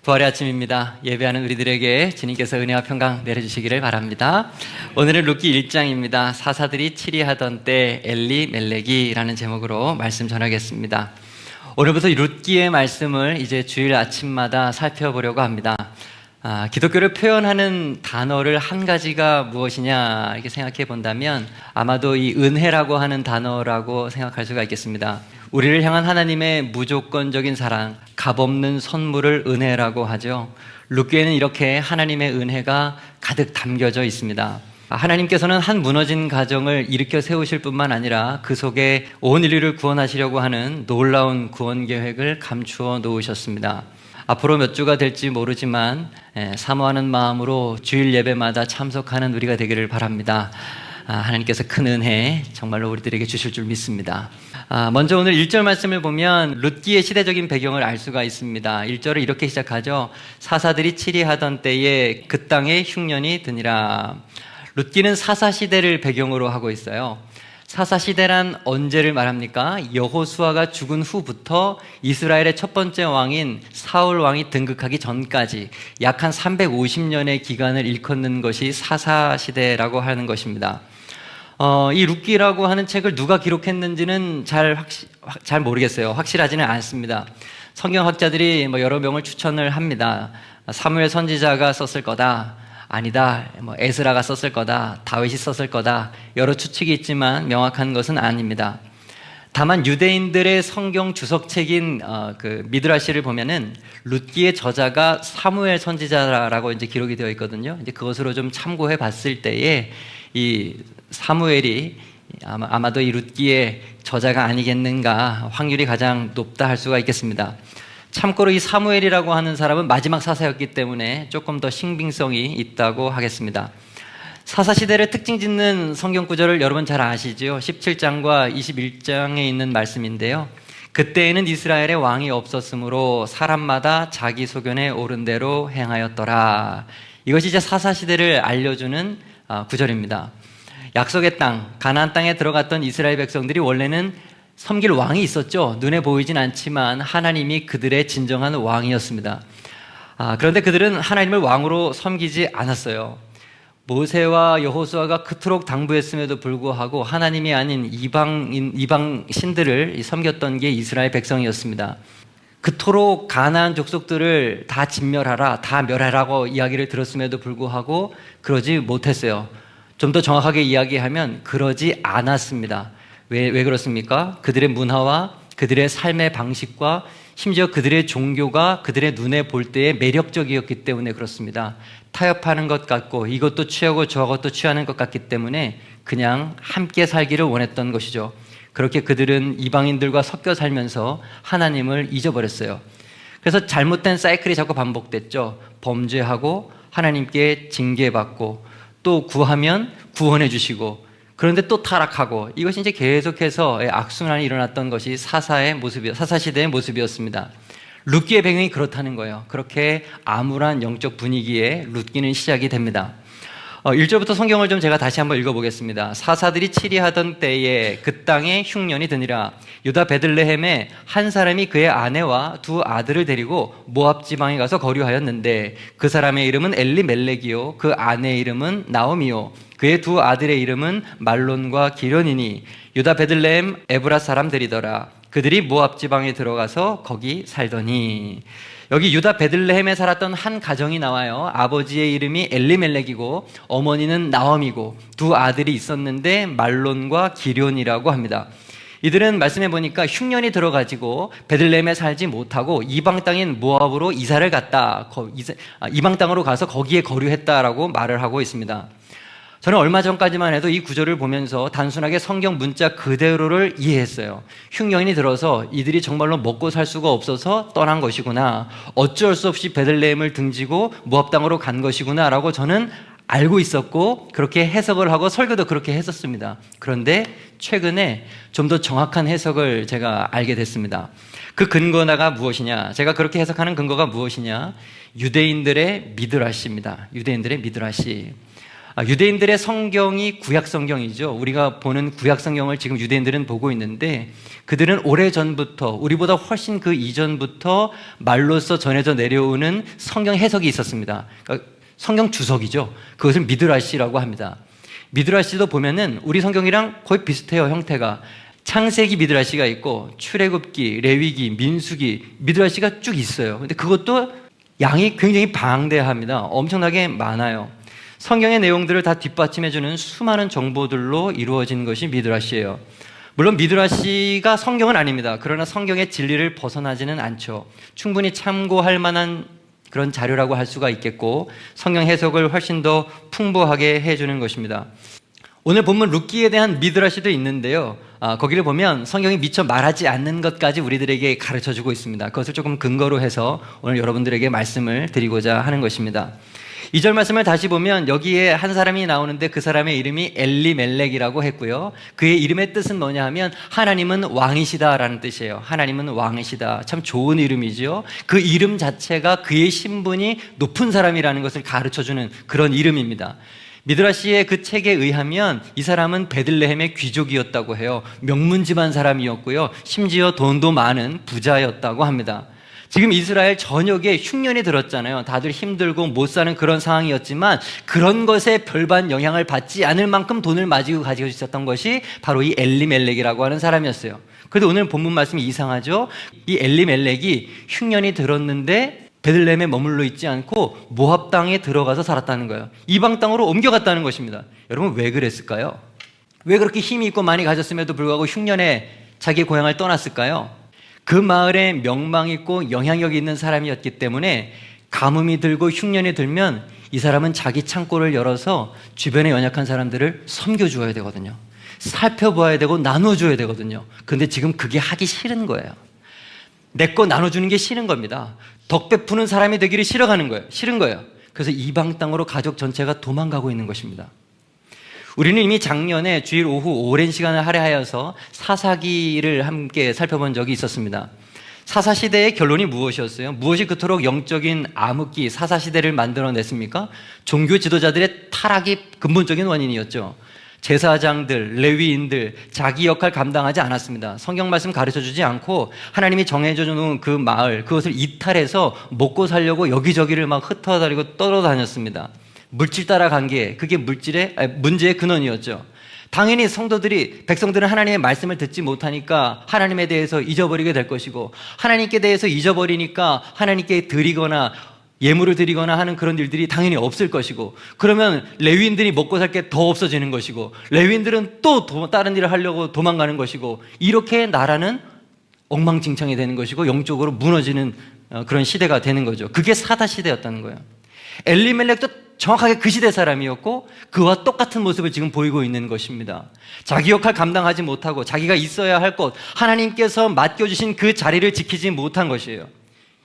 부활의 아침입니다. 예배하는 우리들에게 주님께서 은혜와 평강 내려주시기를 바랍니다. 오늘은 룻기 1장입니다. 사사들이 치리하던 때 엘리멜렉이라는 제목으로 말씀 전하겠습니다. 오늘부터 룻기의 말씀을 이제 주일 아침마다 살펴보려고 합니다. 기독교를 표현하는 단어를 한 가지가 무엇이냐 이렇게 생각해 본다면 아마도 이 은혜라고 하는 단어라고 생각할 수가 있겠습니다. 우리를 향한 하나님의 무조건적인 사랑, 값없는 선물을 은혜라고 하죠. 룻기에는 이렇게 하나님의 은혜가 가득 담겨져 있습니다. 하나님께서는 한 무너진 가정을 일으켜 세우실 뿐만 아니라 그 속에 온 인류를 구원하시려고 하는 놀라운 구원 계획을 감추어 놓으셨습니다. 앞으로 몇 주가 될지 모르지만 사모하는 마음으로 주일 예배마다 참석하는 우리가 되기를 바랍니다. 하나님께서 큰 은혜 정말로 우리들에게 주실 줄 믿습니다. 먼저 오늘 1절 말씀을 보면 룻기의 시대적인 배경을 알 수가 있습니다. 1절을 이렇게 시작하죠. 사사들이 치리하던 때에 그 땅에 흉년이 드니라. 룻기는 사사시대를 배경으로 하고 있어요. 사사시대란 언제를 말합니까? 여호수아가 죽은 후부터 이스라엘의 첫 번째 왕인 사울 왕이 등극하기 전까지 약 한 350년의 기간을 일컫는 것이 사사시대라고 하는 것입니다. 이 룻기라고 하는 책을 누가 기록했는지는 잘 모르겠어요. 확실하지는 않습니다. 성경학자들이 여러 명을 추천을 합니다. 사무엘 선지자가 썼을 거다. 아니다. 에스라가 썼을 거다. 다윗이 썼을 거다. 여러 추측이 있지만 명확한 것은 아닙니다. 다만 유대인들의 성경 주석책인 그 미드라시를 보면은 룻기의 저자가 사무엘 선지자라고 이제 기록이 되어 있거든요. 이제 그것으로 좀 참고해 봤을 때에 이 사무엘이 아마도 이 룻기의 저자가 아니겠는가 확률이 가장 높다 할 수가 있겠습니다. 참고로 이 사무엘이라고 하는 사람은 마지막 사사였기 때문에 조금 더 신빙성이 있다고 하겠습니다. 사사시대를 특징 짓는 성경 구절을 여러분 잘 아시죠? 17장과 21장에 있는 말씀인데요. 그때에는 이스라엘의 왕이 없었으므로 사람마다 자기 소견에 옳은 대로 행하였더라. 이것이 이제 사사시대를 알려주는 구절입니다. 약속의 땅, 가나안 땅에 들어갔던 이스라엘 백성들이 원래는 섬길 왕이 있었죠. 눈에 보이진 않지만 하나님이 그들의 진정한 왕이었습니다. 그런데 그들은 하나님을 왕으로 섬기지 않았어요. 모세와 여호수아가 그토록 당부했음에도 불구하고 하나님이 아닌 이방 신들을 섬겼던 게 이스라엘 백성이었습니다. 그토록 가나안 족속들을 다 진멸하라, 다 멸하라고 이야기를 들었음에도 불구하고 그러지 못했어요. 좀 더 정확하게 이야기하면 그러지 않았습니다. 왜 그렇습니까? 그들의 문화와 그들의 삶의 방식과 심지어 그들의 종교가 그들의 눈에 볼 때에 매력적이었기 때문에 그렇습니다. 타협하는 것 같고 이것도 취하고 저것도 취하는 것 같기 때문에 그냥 함께 살기를 원했던 것이죠. 그렇게 그들은 이방인들과 섞여 살면서 하나님을 잊어버렸어요. 그래서 잘못된 사이클이 자꾸 반복됐죠. 범죄하고 하나님께 징계받고 또 구하면 구원해 주시고 그런데 또 타락하고 이것이 이제 계속해서 악순환이 일어났던 것이 사사시대의 모습이었습니다. 룻기의 배경이 그렇다는 거예요. 그렇게 암울한 영적 분위기에 룻기는 시작이 됩니다. 1절부터 성경을 좀 제가 다시 한번 읽어보겠습니다. 사사들이 치리하던 때에 그 땅에 흉년이 드니라. 유다 베들레헴에 한 사람이 그의 아내와 두 아들을 데리고 모압 지방에 가서 거류하였는데 그 사람의 이름은 엘리멜렉이요 그 아내의 이름은 나오미요 그의 두 아들의 이름은 말론과 기련이니 유다 베들레헴 에브라 사람들이더라. 그들이 모압 지방에 들어가서 거기 살더니. 여기 유다 베들레헴에 살았던 한 가정이 나와요. 아버지의 이름이 엘리멜렉이고 어머니는 나옴이고 두 아들이 있었는데 말론과 기련이라고 합니다. 이들은 말씀해 보니까 흉년이 들어가지고 베들레헴에 살지 못하고 이방 땅인 모압으로 이사를 갔다. 이방 땅으로 가서 거기에 거류했다라고 말을 하고 있습니다. 저는 얼마 전까지만 해도 이 구절을 보면서 단순하게 성경 문자 그대로를 이해했어요. 흉년이 들어서 이들이 정말로 먹고 살 수가 없어서 떠난 것이구나. 어쩔 수 없이 베들레헴을 등지고 모압 땅으로 간 것이구나 라고 저는 알고 있었고 그렇게 해석을 하고 설교도 그렇게 했었습니다. 그런데 최근에 좀 더 정확한 해석을 제가 알게 됐습니다. 그 근거가 무엇이냐? 제가 그렇게 해석하는 근거가 무엇이냐? 유대인들의 미드라시입니다. 유대인들의 미드라시. 유대인들의 성경이 구약 성경이죠. 우리가 보는 구약 성경을 지금 유대인들은 보고 있는데 그들은 오래전부터 우리보다 훨씬 그 이전부터 말로써 전해져 내려오는 성경 해석이 있었습니다. 그러니까 성경 주석이죠. 그것을 미드라시라고 합니다. 미드라시도 보면은 우리 성경이랑 거의 비슷해요, 형태가. 창세기 미드라시가 있고 출애굽기, 레위기, 민수기 미드라시가 쭉 있어요. 근데 그것도 양이 굉장히 방대합니다. 엄청나게 많아요. 성경의 내용들을 다 뒷받침해주는 수많은 정보들로 이루어진 것이 미드라시예요. 물론 미드라시가 성경은 아닙니다. 그러나 성경의 진리를 벗어나지는 않죠. 충분히 참고할 만한 그런 자료라고 할 수가 있겠고 성경 해석을 훨씬 더 풍부하게 해주는 것입니다. 오늘 본문 룻기에 대한 미드라시도 있는데요. 거기를 보면 성경이 미처 말하지 않는 것까지 우리들에게 가르쳐주고 있습니다. 그것을 조금 근거로 해서 오늘 여러분들에게 말씀을 드리고자 하는 것입니다. 2절 말씀을 다시 보면 여기에 한 사람이 나오는데 그 사람의 이름이 엘리멜렉이라고 했고요. 그의 이름의 뜻은 뭐냐 하면 하나님은 왕이시다라는 뜻이에요. 하나님은 왕이시다. 참 좋은 이름이죠. 그 이름 자체가 그의 신분이 높은 사람이라는 것을 가르쳐주는 그런 이름입니다. 미드라시의 그 책에 의하면 이 사람은 베들레헴의 귀족이었다고 해요. 명문 집안 사람이었고요. 심지어 돈도 많은 부자였다고 합니다. 지금 이스라엘 전역에 흉년이 들었잖아요. 다들 힘들고 못 사는 그런 상황이었지만 그런 것에 별반 영향을 받지 않을 만큼 돈을 가지고 있었던 것이 바로 이 엘리멜렉이라고 하는 사람이었어요. 그런데 오늘 본문 말씀이 이상하죠. 이 엘리멜렉이 흉년이 들었는데 베들레헴에 머물러 있지 않고 모압 땅에 들어가서 살았다는 거예요. 이방 땅으로 옮겨갔다는 것입니다. 여러분 왜 그랬을까요? 왜 그렇게 힘이 있고 많이 가졌음에도 불구하고 흉년에 자기 고향을 떠났을까요? 그 마을에 명망 있고 영향력 있는 사람이었기 때문에 가뭄이 들고 흉년이 들면 이 사람은 자기 창고를 열어서 주변에 연약한 사람들을 섬겨주어야 되거든요. 살펴봐야 되고 나눠줘야 되거든요. 그런데 지금 그게 하기 싫은 거예요. 내 거 나눠주는 게 싫은 겁니다. 덕 베푸는 사람이 되기를 싫은 거예요. 그래서 이방 땅으로 가족 전체가 도망가고 있는 것입니다. 우리는 이미 작년에 주일 오후 오랜 시간을 할애하여서 사사기를 함께 살펴본 적이 있었습니다. 사사시대의 결론이 무엇이었어요? 무엇이 그토록 영적인 암흑기, 사사시대를 만들어냈습니까? 종교 지도자들의 타락이 근본적인 원인이었죠. 제사장들, 레위인들 자기 역할 감당하지 않았습니다. 성경 말씀 가르쳐주지 않고 하나님이 정해주는 그 마을, 그것을 이탈해서 먹고 살려고 여기저기를 막 흩어다니고 떠돌아다녔습니다. 물질 따라간 게 그게 문제의 근원이었죠. 당연히 백성들은 하나님의 말씀을 듣지 못하니까 하나님에 대해서 잊어버리게 될 것이고 하나님께 대해서 잊어버리니까 하나님께 드리거나 예물을 드리거나 하는 그런 일들이 당연히 없을 것이고 그러면 레위인들이 먹고 살 게 더 없어지는 것이고 레위인들은 또 다른 일을 하려고 도망가는 것이고 이렇게 나라는 엉망진창이 되는 것이고 영적으로 무너지는 그런 시대가 되는 거죠. 그게 사다 시대였다는 거예요. 엘리멜렉도 정확하게 그 시대 사람이었고 그와 똑같은 모습을 지금 보이고 있는 것입니다. 자기 역할 감당하지 못하고 자기가 있어야 할 곳, 하나님께서 맡겨주신 그 자리를 지키지 못한 것이에요.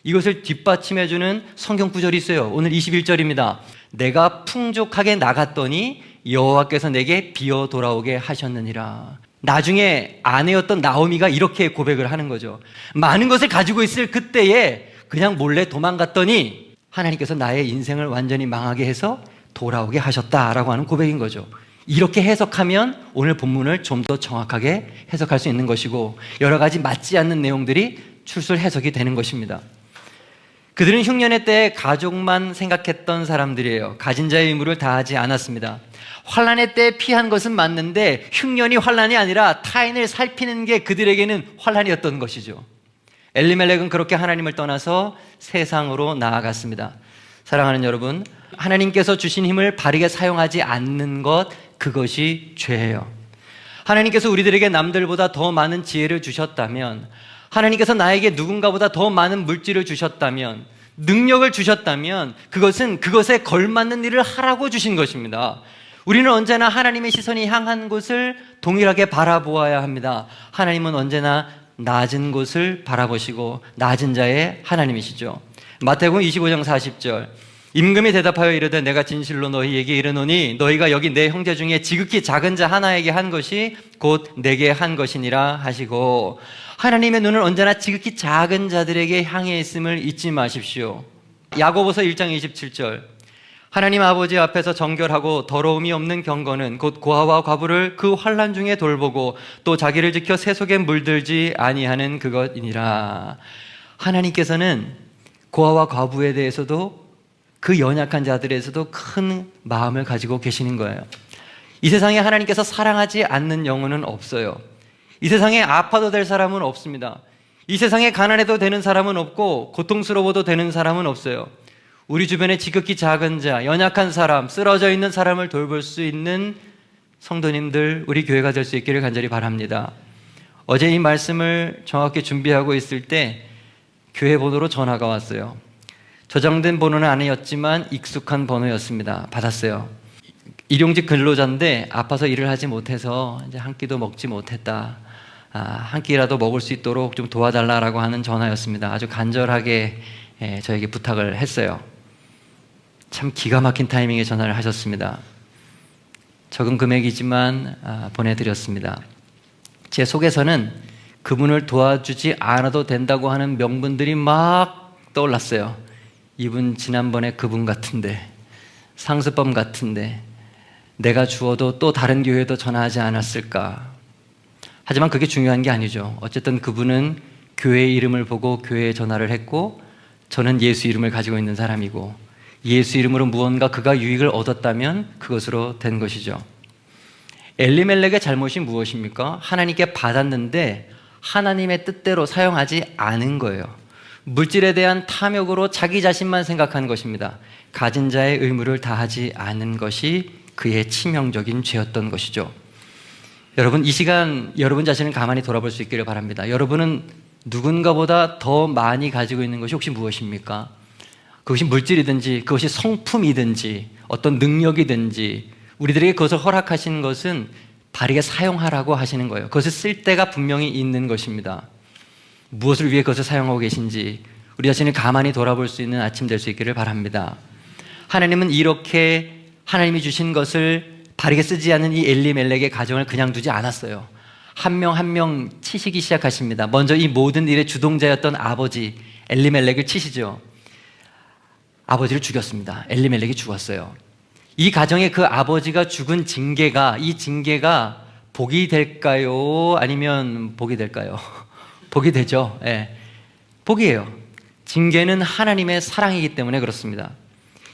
이것을 뒷받침해주는 성경 구절이 있어요. 오늘 21절입니다. 내가 풍족하게 나갔더니 여호와께서 내게 비어 돌아오게 하셨느니라. 나중에 아내였던 나오미가 이렇게 고백을 하는 거죠. 많은 것을 가지고 있을 그때에 그냥 몰래 도망갔더니 하나님께서 나의 인생을 완전히 망하게 해서 돌아오게 하셨다라고 하는 고백인 거죠. 이렇게 해석하면 오늘 본문을 좀 더 정확하게 해석할 수 있는 것이고 여러 가지 맞지 않는 내용들이 출술 해석이 되는 것입니다. 그들은 흉년의 때에 가족만 생각했던 사람들이에요. 가진 자의 의무를 다하지 않았습니다. 환난의 때에 피한 것은 맞는데 흉년이 환난이 아니라 타인을 살피는 게 그들에게는 환난이었던 것이죠. 엘리멜렉은 그렇게 하나님을 떠나서 세상으로 나아갔습니다. 사랑하는 여러분, 하나님께서 주신 힘을 바르게 사용하지 않는 것, 그것이 죄예요. 하나님께서 우리들에게 남들보다 더 많은 지혜를 주셨다면, 하나님께서 나에게 누군가보다 더 많은 물질을 주셨다면, 능력을 주셨다면 그것은 그것에 걸맞는 일을 하라고 주신 것입니다. 우리는 언제나 하나님의 시선이 향한 곳을 동일하게 바라보아야 합니다. 하나님은 언제나 낮은 곳을 바라보시고 낮은 자의 하나님이시죠. 마태복음 25장 40절 임금이 대답하여 이르되 내가 진실로 너희에게 이르노니 너희가 여기 내 형제 중에 지극히 작은 자 하나에게 한 것이 곧 내게 한 것이니라 하시고 하나님의 눈은 언제나 지극히 작은 자들에게 향해 있음을 잊지 마십시오. 야고보서 1장 27절 하나님 아버지 앞에서 정결하고 더러움이 없는 경건은 곧 고아와 과부를 그 환난 중에 돌보고 또 자기를 지켜 새 속에 물들지 아니하는 그것이니라. 하나님께서는 고아와 과부에 대해서도 그 연약한 자들에서도 큰 마음을 가지고 계시는 거예요. 이 세상에 하나님께서 사랑하지 않는 영혼은 없어요. 이 세상에 아파도 될 사람은 없습니다. 이 세상에 가난해도 되는 사람은 없고 고통스러워도 되는 사람은 없어요. 우리 주변에 지극히 작은 자, 연약한 사람, 쓰러져 있는 사람을 돌볼 수 있는 성도님들, 우리 교회가 될 수 있기를 간절히 바랍니다. 어제 이 말씀을 정확히 준비하고 있을 때 교회 번호로 전화가 왔어요. 저장된 번호는 아니었지만 익숙한 번호였습니다. 받았어요. 일용직 근로자인데 아파서 일을 하지 못해서 이제 한 끼도 먹지 못했다. 한 끼라도 먹을 수 있도록 좀 도와달라고 하는 전화였습니다. 아주 간절하게 저에게 부탁을 했어요. 참 기가 막힌 타이밍에 전화를 하셨습니다. 적은 금액이지만 보내드렸습니다. 제 속에서는 그분을 도와주지 않아도 된다고 하는 명분들이 막 떠올랐어요. 이분 지난번에 그분 같은데, 상습범 같은데 내가 주어도 또 다른 교회도 전화하지 않았을까. 하지만 그게 중요한 게 아니죠. 어쨌든 그분은 교회의 이름을 보고 교회에 전화를 했고, 저는 예수 이름을 가지고 있는 사람이고, 예수 이름으로 무언가 그가 유익을 얻었다면 그것으로 된 것이죠. 엘리멜렉의 잘못이 무엇입니까? 하나님께 받았는데 하나님의 뜻대로 사용하지 않은 거예요. 물질에 대한 탐욕으로 자기 자신만 생각한 것입니다. 가진 자의 의무를 다하지 않은 것이 그의 치명적인 죄였던 것이죠. 여러분, 이 시간 여러분 자신을 가만히 돌아볼 수 있기를 바랍니다. 여러분은 누군가보다 더 많이 가지고 있는 것이 혹시 무엇입니까? 그것이 물질이든지 그것이 성품이든지 어떤 능력이든지 우리들에게 그것을 허락하신 것은 바르게 사용하라고 하시는 거예요. 그것을 쓸 때가 분명히 있는 것입니다. 무엇을 위해 그것을 사용하고 계신지 우리 자신을 가만히 돌아볼 수 있는 아침 될 수 있기를 바랍니다. 하나님은 이렇게 하나님이 주신 것을 바르게 쓰지 않은 이 엘리멜렉의 가정을 그냥 두지 않았어요. 한 명 한 명 치시기 시작하십니다. 먼저 이 모든 일의 주동자였던 아버지 엘리멜렉을 치시죠. 아버지를 죽였습니다. 엘리멜렉이 죽었어요. 이 가정의 그 아버지가 죽은 징계가, 이 징계가 복이 될까요? 아니면 복이 될까요? 복이 되죠. 네. 복이에요. 징계는 하나님의 사랑이기 때문에 그렇습니다.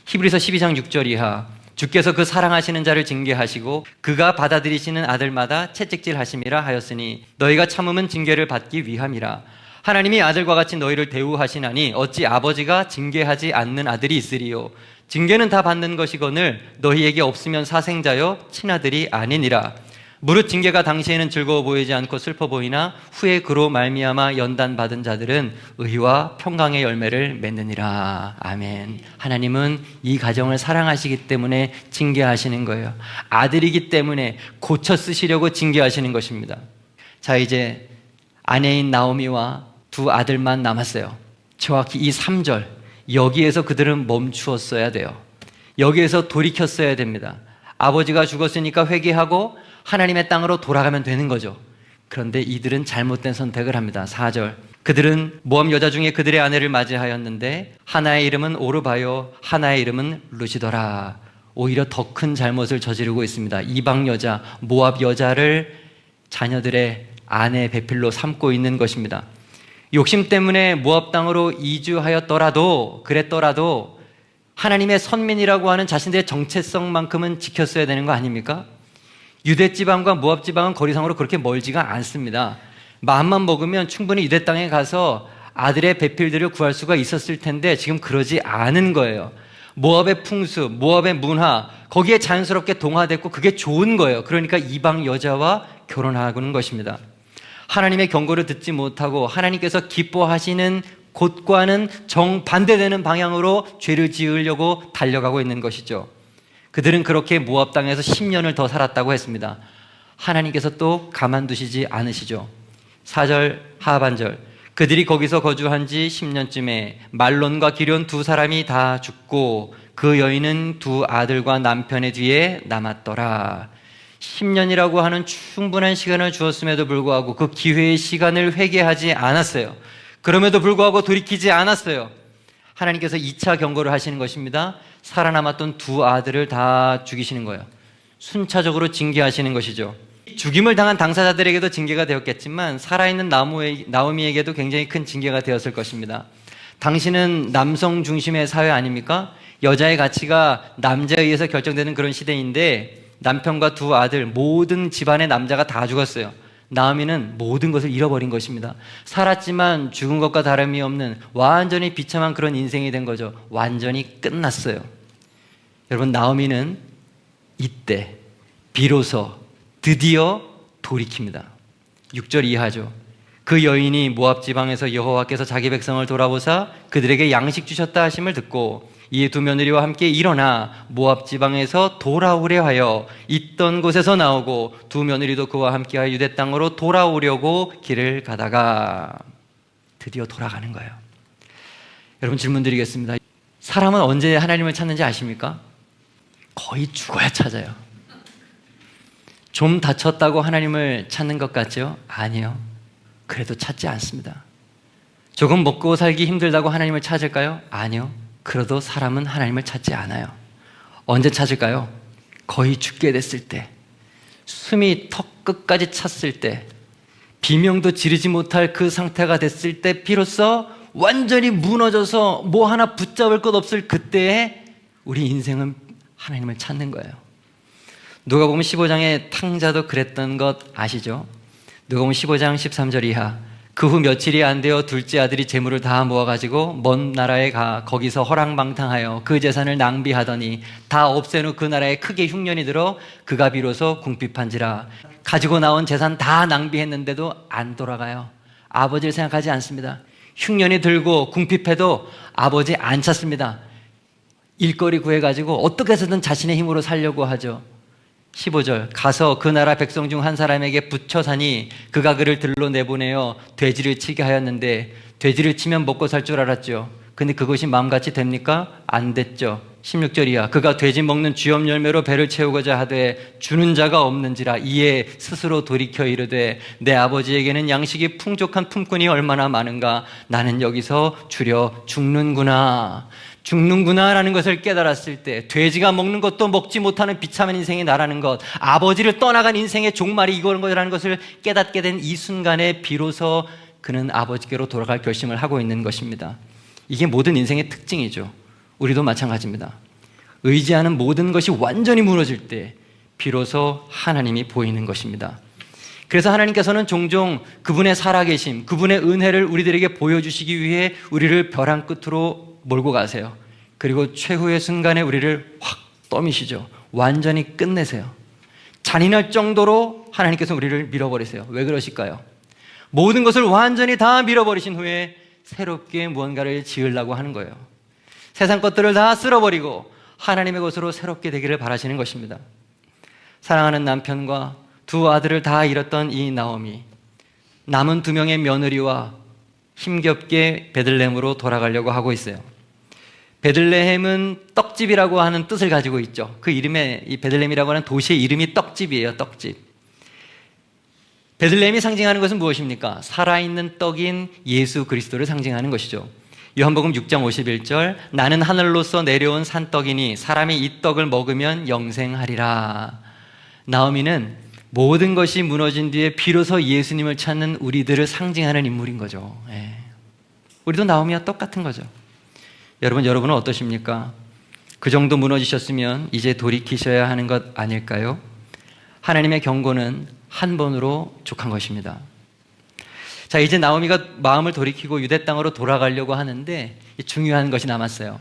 히브리서 12장 6절 이하, 주께서 그 사랑하시는 자를 징계하시고 그가 받아들이시는 아들마다 채찍질 하심이라 하였으니 너희가 참음은 징계를 받기 위함이라. 하나님이 아들과 같이 너희를 대우하시나니 어찌 아버지가 징계하지 않는 아들이 있으리요. 징계는 다 받는 것이거늘 너희에게 없으면 사생자여 친아들이 아니니라. 무릇 징계가 당시에는 즐거워 보이지 않고 슬퍼 보이나 후에 그로 말미암아 연단받은 자들은 의와 평강의 열매를 맺느니라. 아멘. 하나님은 이 가정을 사랑하시기 때문에 징계하시는 거예요. 아들이기 때문에 고쳐 쓰시려고 징계하시는 것입니다. 자, 이제 아내인 나오미와 두 아들만 남았어요. 정확히 이 3절, 여기에서 그들은 멈추었어야 돼요. 여기에서 돌이켰어야 됩니다. 아버지가 죽었으니까 회개하고 하나님의 땅으로 돌아가면 되는 거죠. 그런데 이들은 잘못된 선택을 합니다. 4절, 그들은 모압 여자 중에 그들의 아내를 맞이하였는데 하나의 이름은 오르바요 하나의 이름은 루시더라. 오히려 더 큰 잘못을 저지르고 있습니다. 이방 여자, 모압 여자를 자녀들의 아내 배필로 삼고 있는 것입니다. 욕심 때문에 모압 땅으로 이주하였더라도, 그랬더라도 하나님의 선민이라고 하는 자신들의 정체성만큼은 지켰어야 되는 거 아닙니까? 유대 지방과 모압 지방은 거리상으로 그렇게 멀지가 않습니다. 마음만 먹으면 충분히 유대 땅에 가서 아들의 배필들을 구할 수가 있었을 텐데 지금 그러지 않은 거예요. 모압의 풍수, 모압의 문화, 거기에 자연스럽게 동화됐고 그게 좋은 거예요. 그러니까 이방 여자와 결혼하는 것입니다. 하나님의 경고를 듣지 못하고 하나님께서 기뻐하시는 곳과는 정반대되는 방향으로 죄를 지으려고 달려가고 있는 것이죠. 그들은 그렇게 모압 땅에서 10년을 더 살았다고 했습니다. 하나님께서 또 가만두시지 않으시죠. 4절 하반절, 그들이 거기서 거주한 지 10년쯤에 말론과 기럨 두 사람이 다 죽고 그 여인은 두 아들과 남편의 뒤에 남았더라. 10년이라고 하는 충분한 시간을 주었음에도 불구하고 그 기회의 시간을 회개하지 않았어요. 그럼에도 불구하고 돌이키지 않았어요. 하나님께서 2차 경고를 하시는 것입니다. 살아남았던 두 아들을 다 죽이시는 거예요. 순차적으로 징계하시는 것이죠. 죽임을 당한 당사자들에게도 징계가 되었겠지만 살아있는 나오미에게도 굉장히 큰 징계가 되었을 것입니다. 당신은 남성 중심의 사회 아닙니까? 여자의 가치가 남자에 의해서 결정되는 그런 시대인데 남편과 두 아들, 모든 집안의 남자가 다 죽었어요. 나오미는 모든 것을 잃어버린 것입니다. 살았지만 죽은 것과 다름이 없는 완전히 비참한 그런 인생이 된 거죠. 완전히 끝났어요. 여러분, 나오미는 이때 비로소 드디어 돌이킵니다. 6절 이하죠. 그 여인이 모압 지방에서 여호와께서 자기 백성을 돌아보사 그들에게 양식 주셨다 하심을 듣고 이에 두 며느리와 함께 일어나 모압 지방에서 돌아오려 하여 있던 곳에서 나오고 두 며느리도 그와 함께하여 유대 땅으로 돌아오려고 길을 가다가 드디어 돌아가는 거예요. 여러분, 질문 드리겠습니다. 사람은 언제 하나님을 찾는지 아십니까? 거의 죽어야 찾아요. 좀 다쳤다고 하나님을 찾는 것 같죠? 아니요. 그래도 찾지 않습니다. 조금 먹고 살기 힘들다고 하나님을 찾을까요? 아니요. 그래도 사람은 하나님을 찾지 않아요. 언제 찾을까요? 거의 죽게 됐을 때, 숨이 턱 끝까지 찼을 때, 비명도 지르지 못할 그 상태가 됐을 때 비로소 완전히 무너져서 뭐 하나 붙잡을 것 없을 그때에 우리 인생은 하나님을 찾는 거예요. 누가복음 15장의 탕자도 그랬던 것 아시죠? 누가복음 15장 13절 이하. 그 후 며칠이 안 되어 둘째 아들이 재물을 다 모아가지고 먼 나라에 가 거기서 허랑방탕하여 그 재산을 낭비하더니 다 없앤 후 그 나라에 크게 흉년이 들어 그가 비로소 궁핍한지라. 가지고 나온 재산 다 낭비했는데도 안 돌아가요. 아버지를 생각하지 않습니다. 흉년이 들고 궁핍해도 아버지 안 찾습니다. 일거리 구해가지고 어떻게 해서든 자신의 힘으로 살려고 하죠. 15절. 가서 그 나라 백성 중 한 사람에게 붙여 사니 그가 그를 들로 내보내어 돼지를 치게 하였는데 돼지를 치면 먹고 살 줄 알았죠. 근데 그것이 마음같이 됩니까? 안 됐죠. 16절 이하. 그가 돼지 먹는 쥐염 열매로 배를 채우고자 하되 주는 자가 없는지라. 이에 스스로 돌이켜 이르되 내 아버지에게는 양식이 풍족한 품꾼이 얼마나 많은가. 나는 여기서 주려 죽는구나라는 것을 깨달았을 때, 돼지가 먹는 것도 먹지 못하는 비참한 인생이 나라는 것, 아버지를 떠나간 인생의 종말이 이거라는 것을 깨닫게 된 이 순간에 비로소 그는 아버지께로 돌아갈 결심을 하고 있는 것입니다. 이게 모든 인생의 특징이죠. 우리도 마찬가지입니다. 의지하는 모든 것이 완전히 무너질 때 비로소 하나님이 보이는 것입니다. 그래서 하나님께서는 종종 그분의 살아계심, 그분의 은혜를 우리들에게 보여주시기 위해 우리를 벼랑 끝으로 몰고 가세요. 그리고 최후의 순간에 우리를 확 떠미시죠. 완전히 끝내세요. 잔인할 정도로 하나님께서 우리를 밀어버리세요. 왜 그러실까요? 모든 것을 완전히 다 밀어버리신 후에 새롭게 무언가를 지으려고 하는 거예요. 세상 것들을 다 쓸어버리고 하나님의 것으로 새롭게 되기를 바라시는 것입니다. 사랑하는 남편과 두 아들을 다 잃었던 이 나오미, 남은 두 명의 며느리와 힘겹게 베들레헴으로 돌아가려고 하고 있어요. 베들레헴은 떡집이라고 하는 뜻을 가지고 있죠. 그 이름에, 이 베들레헴이라고 하는 도시의 이름이 떡집이에요. 떡집. 베들레헴이 상징하는 것은 무엇입니까? 살아있는 떡인 예수 그리스도를 상징하는 것이죠. 요한복음 6장 51절. 나는 하늘로서 내려온 산떡이니 사람이 이 떡을 먹으면 영생하리라. 나오미는 모든 것이 무너진 뒤에 비로소 예수님을 찾는 우리들을 상징하는 인물인 거죠. 우리도 나오미와 똑같은 거죠. 여러분은 어떠십니까? 그 정도 무너지셨으면 이제 돌이키셔야 하는 것 아닐까요? 하나님의 경고는 한 번으로 족한 것입니다. 자, 이제 나오미가 마음을 돌이키고 유대 땅으로 돌아가려고 하는데 중요한 것이 남았어요.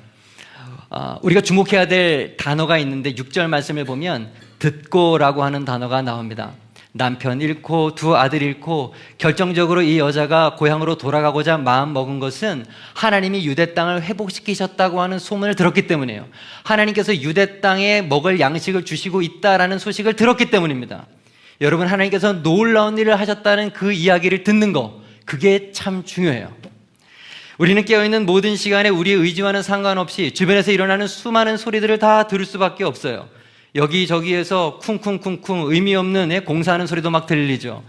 우리가 주목해야 될 단어가 있는데 6절 말씀을 보면 듣고라고 하는 단어가 나옵니다. 남편 잃고 두 아들 잃고 결정적으로 이 여자가 고향으로 돌아가고자 마음 먹은 것은 하나님이 유대 땅을 회복시키셨다고 하는 소문을 들었기 때문이에요. 하나님께서 유대 땅에 먹을 양식을 주시고 있다라는 소식을 들었기 때문입니다. 여러분, 하나님께서 놀라운 일을 하셨다는 그 이야기를 듣는 거, 그게 참 중요해요. 우리는 깨어있는 모든 시간에 우리의 의지와는 상관없이 주변에서 일어나는 수많은 소리들을 다 들을 수밖에 없어요. 여기저기에서 쿵쿵쿵쿵 의미 없는 공사하는 소리도 막 들리죠.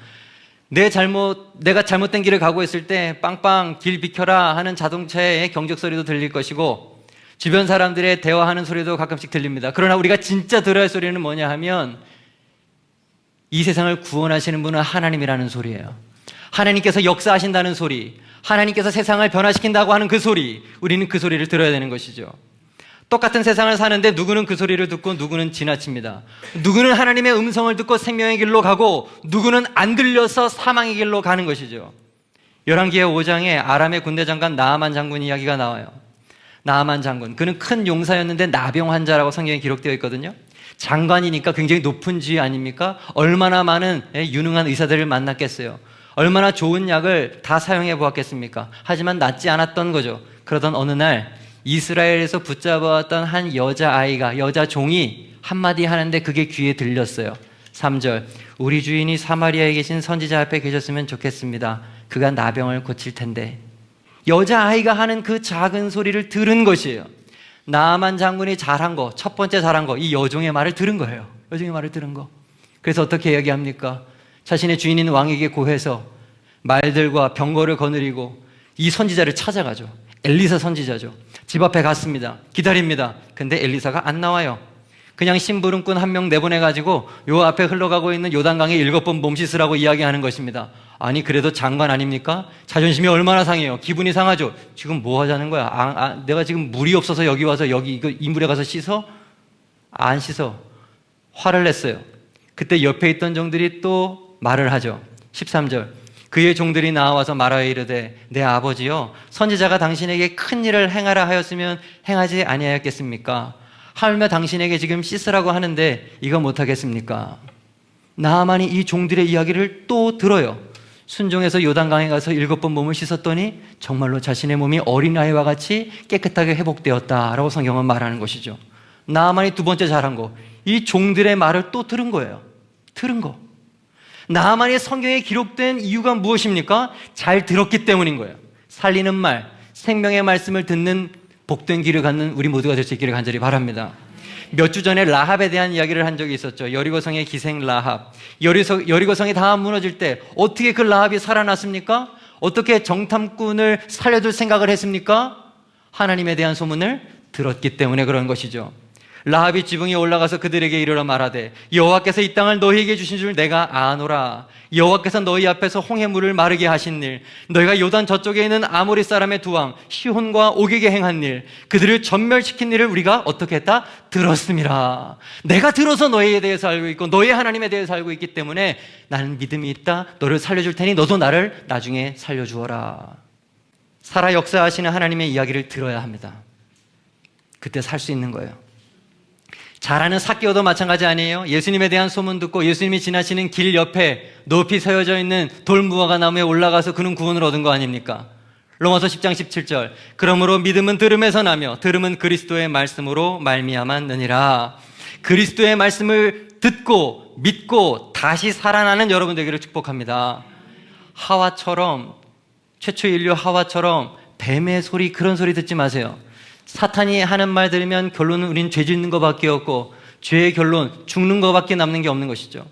내가 잘못된 길을 가고 있을 때 빵빵 길 비켜라 하는 자동차의 경적 소리도 들릴 것이고 주변 사람들의 대화하는 소리도 가끔씩 들립니다. 그러나 우리가 진짜 들어야 할 소리는 뭐냐 하면 이 세상을 구원하시는 분은 하나님이라는 소리예요. 하나님께서 역사하신다는 소리, 하나님께서 세상을 변화시킨다고 하는 그 소리, 우리는 그 소리를 들어야 되는 것이죠. 똑같은 세상을 사는데 누구는 그 소리를 듣고 누구는 지나칩니다. 누구는 하나님의 음성을 듣고 생명의 길로 가고 누구는 안 들려서 사망의 길로 가는 것이죠. 열왕기하 5장에 아람의 군대 장관 나아만 장군 이야기가 나와요. 나아만 장군, 그는 큰 용사였는데 나병 환자라고 성경에 기록되어 있거든요. 장관이니까 굉장히 높은 지위 아닙니까? 얼마나 많은 유능한 의사들을 만났겠어요. 얼마나 좋은 약을 다 사용해 보았겠습니까? 하지만 낫지 않았던 거죠. 그러던 어느 날 이스라엘에서 붙잡아왔던 한 여자아이가, 여자 종이 한마디 하는데 그게 귀에 들렸어요. 3절, 우리 주인이 사마리아에 계신 선지자 앞에 계셨으면 좋겠습니다. 그가 나병을 고칠 텐데. 여자아이가 하는 그 작은 소리를 들은 것이에요. 나아만 장군이 잘한 거, 첫 번째 잘한 거, 이 여종의 말을 들은 거예요. 여종의 말을 들은 거. 그래서 어떻게 이야기합니까? 자신의 주인인 왕에게 고해서 말들과 병거를 거느리고 이 선지자를 찾아가죠. 엘리사 선지자죠. 집 앞에 갔습니다. 기다립니다. 근데 엘리사가 안 나와요. 그냥 심부름꾼 한 명 내보내가지고 요 앞에 흘러가고 있는 요단강에 7번 몸 씻으라고 이야기하는 것입니다. 아니 그래도 장관 아닙니까? 자존심이 얼마나 상해요. 기분이 상하죠. 지금 뭐 하자는 거야? 내가 지금 물이 없어서 여기 와서 이 물에 가서 씻어? 안 씻어. 화를 냈어요. 그때 옆에 있던 종들이 또 말을 하죠. 13절, 그의 종들이 나와서 말하여 이르되 내 아버지여, 선지자가 당신에게 큰 일을 행하라 하였으면 행하지 아니하였겠습니까? 하물며 당신에게 지금 씻으라고 하는데 이거 못하겠습니까? 나아만이 이 종들의 이야기를 또 들어요. 순종해서 요단강에 가서 7번 몸을 씻었더니 정말로 자신의 몸이 어린아이와 같이 깨끗하게 회복되었다라고 성경은 말하는 것이죠. 나아만이 두 번째 잘한 거, 이 종들의 말을 또 들은 거예요. 들은 거. 나아만이 성경에 기록된 이유가 무엇입니까? 잘 들었기 때문인 거예요. 살리는 말, 생명의 말씀을 듣는 복된 길을 갖는 우리 모두가 될 수 있기를 간절히 바랍니다. 몇 주 전에 라합에 대한 이야기를 한 적이 있었죠. 여리고성의 기생 라합. 여리고성이 다 무너질 때 어떻게 그 라합이 살아났습니까? 어떻게 정탐꾼을 살려둘 생각을 했습니까? 하나님에 대한 소문을 들었기 때문에 그런 것이죠. 라합이 지붕에 올라가서 그들에게 이르러 말하되 여호와께서 이 땅을 너희에게 주신 줄 내가 아노라. 여호와께서 너희 앞에서 홍해 물을 마르게 하신 일, 너희가 요단 저쪽에 있는 아모리 사람의 두 왕 시혼과 옥에게 행한 일, 그들을 전멸시킨 일을 우리가 어떻게 했다? 들었음이라. 내가 들어서 너희에 대해서 알고 있고 너희 하나님에 대해서 알고 있기 때문에 나는 믿음이 있다. 너를 살려줄 테니 너도 나를 나중에 살려주어라. 살아 역사하시는 하나님의 이야기를 들어야 합니다. 그때 살 수 있는 거예요. 잘하는 삭개오도 마찬가지 아니에요? 예수님에 대한 소문 듣고 예수님이 지나시는 길 옆에 높이 세워져 있는 돌무화과 나무에 올라가서 그는 구원을 얻은 거 아닙니까? 로마서 10장 17절, 그러므로 믿음은 들음에서 나며 들음은 그리스도의 말씀으로 말미암았느니라. 그리스도의 말씀을 듣고 믿고 다시 살아나는 여러분 되기를 축복합니다. 하와처럼, 최초 인류 하와처럼 뱀의 소리, 그런 소리 듣지 마세요. 사탄이 하는 말 들으면 결론은 우린 죄 짓는 것밖에 없고 죄의 결론, 죽는 것밖에 남는 게 없는 것이죠.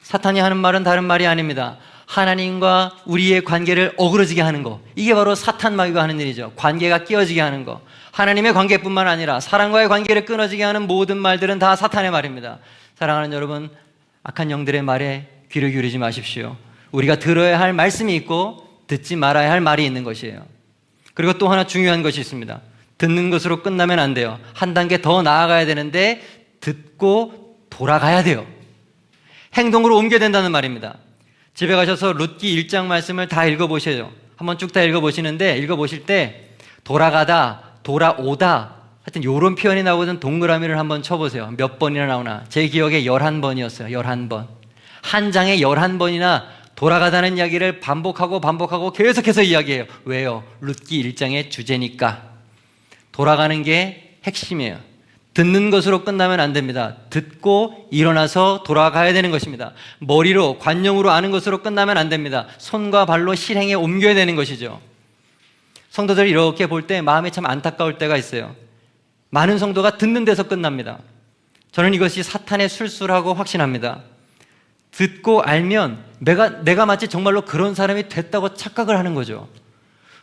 사탄이 하는 말은 다른 말이 아닙니다. 하나님과 우리의 관계를 어그러지게 하는 거, 이게 바로 사탄 마귀가 하는 일이죠. 관계가 끼어지게 하는 거. 하나님의 관계뿐만 아니라 사람과의 관계를 끊어지게 하는 모든 말들은 다 사탄의 말입니다. 사랑하는 여러분, 악한 영들의 말에 귀를 기울이지 마십시오. 우리가 들어야 할 말씀이 있고 듣지 말아야 할 말이 있는 것이에요. 그리고 또 하나 중요한 것이 있습니다. 듣는 것으로 끝나면 안 돼요. 한 단계 더 나아가야 되는데 듣고 돌아가야 돼요. 행동으로 옮겨야 된다는 말입니다. 집에 가셔서 룻기 1장 말씀을 다 읽어보셔요. 한번 쭉 다 읽어보시는데, 읽어보실 때 돌아가다, 돌아오다, 하여튼 이런 표현이 나오거든. 동그라미를 한번 쳐보세요. 몇 번이나 나오나. 제 기억에 11번이었어요. 11번. 한 장에 11번이나 돌아가다는 이야기를 반복하고 계속해서 이야기해요. 왜요? 룻기 1장의 주제니까. 돌아가는 게 핵심이에요. 듣는 것으로 끝나면 안 됩니다. 듣고 일어나서 돌아가야 되는 것입니다. 머리로, 관념으로 아는 것으로 끝나면 안 됩니다. 손과 발로 실행에 옮겨야 되는 것이죠. 성도들이 이렇게 볼 때 마음이 참 안타까울 때가 있어요. 많은 성도가 듣는 데서 끝납니다. 저는 이것이 사탄의 술수라고 확신합니다. 듣고 알면 내가 마치 정말로 그런 사람이 됐다고 착각을 하는 거죠.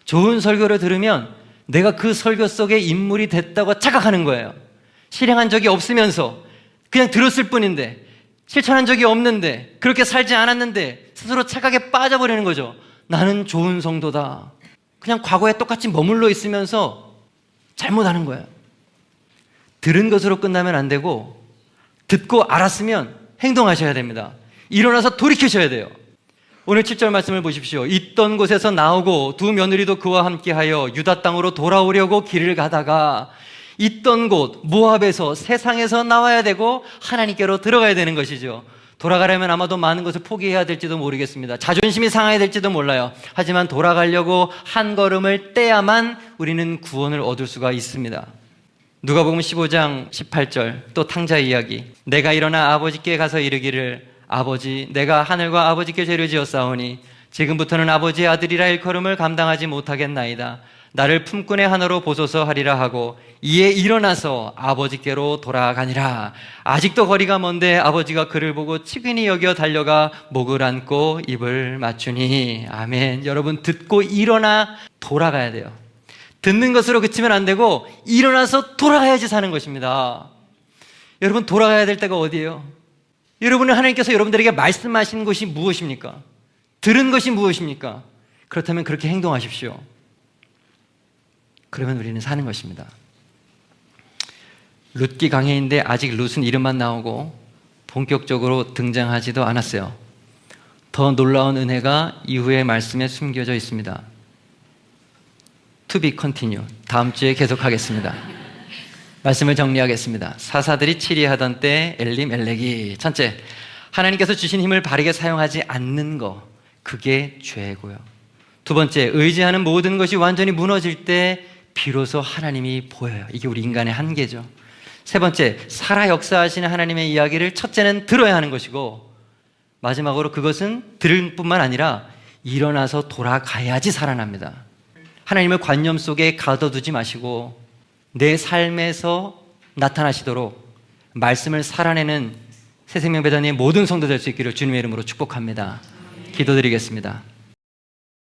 좋은 설교를 들으면 내가 그 설교 속의 인물이 됐다고 착각하는 거예요. 실행한 적이 없으면서 그냥 들었을 뿐인데, 실천한 적이 없는데, 그렇게 살지 않았는데 스스로 착각에 빠져버리는 거죠. 나는 좋은 성도다. 그냥 과거에 똑같이 머물러 있으면서 잘못하는 거예요. 들은 것으로 끝나면 안 되고 듣고 알았으면 행동하셔야 됩니다. 일어나서 돌이키셔야 돼요. 오늘 7절 말씀을 보십시오. 있던 곳에서 나오고 두 며느리도 그와 함께하여 유다 땅으로 돌아오려고 길을 가다가, 있던 곳 모압에서, 세상에서 나와야 되고 하나님께로 들어가야 되는 것이죠. 돌아가려면 아마도 많은 것을 포기해야 될지도 모르겠습니다. 자존심이 상해야 될지도 몰라요. 하지만 돌아가려고 한 걸음을 떼야만 우리는 구원을 얻을 수가 있습니다. 누가복음 15장 18절, 또 탕자의 이야기. 내가 일어나 아버지께 가서 이르기를, 아버지, 내가 하늘과 아버지께 죄를 지었사오니 지금부터는 아버지의 아들이라 일컬음을 감당하지 못하겠나이다. 나를 품꾼의 하나로 보소서 하리라 하고 이에 일어나서 아버지께로 돌아가니라. 아직도 거리가 먼데 아버지가 그를 보고 측은히 여겨 달려가 목을 안고 입을 맞추니. 아멘. 여러분, 듣고 일어나 돌아가야 돼요. 듣는 것으로 그치면 안 되고 일어나서 돌아가야지 사는 것입니다. 여러분, 돌아가야 될 때가 어디예요? 여러분은 하나님께서 여러분들에게 말씀하신 것이 무엇입니까? 들은 것이 무엇입니까? 그렇다면 그렇게 행동하십시오. 그러면 우리는 사는 것입니다. 룻기 강해인데 아직 룻은 이름만 나오고 본격적으로 등장하지도 않았어요. 더 놀라운 은혜가 이후의 말씀에 숨겨져 있습니다. To be continue. 다음 주에 계속하겠습니다. 말씀을 정리하겠습니다. 사사들이 치리하던 때 엘리멜렉이, 첫째, 하나님께서 주신 힘을 바르게 사용하지 않는 거, 그게 죄고요. 두 번째, 의지하는 모든 것이 완전히 무너질 때 비로소 하나님이 보여요. 이게 우리 인간의 한계죠. 세 번째, 살아 역사하시는 하나님의 이야기를 첫째는 들어야 하는 것이고, 마지막으로 그것은 들을 뿐만 아니라 일어나서 돌아가야지 살아납니다. 하나님을 관념 속에 가둬두지 마시고 내 삶에서 나타나시도록 말씀을 살아내는 새생명배단의 모든 성도 될 수 있기를 주님의 이름으로 축복합니다. 기도드리겠습니다.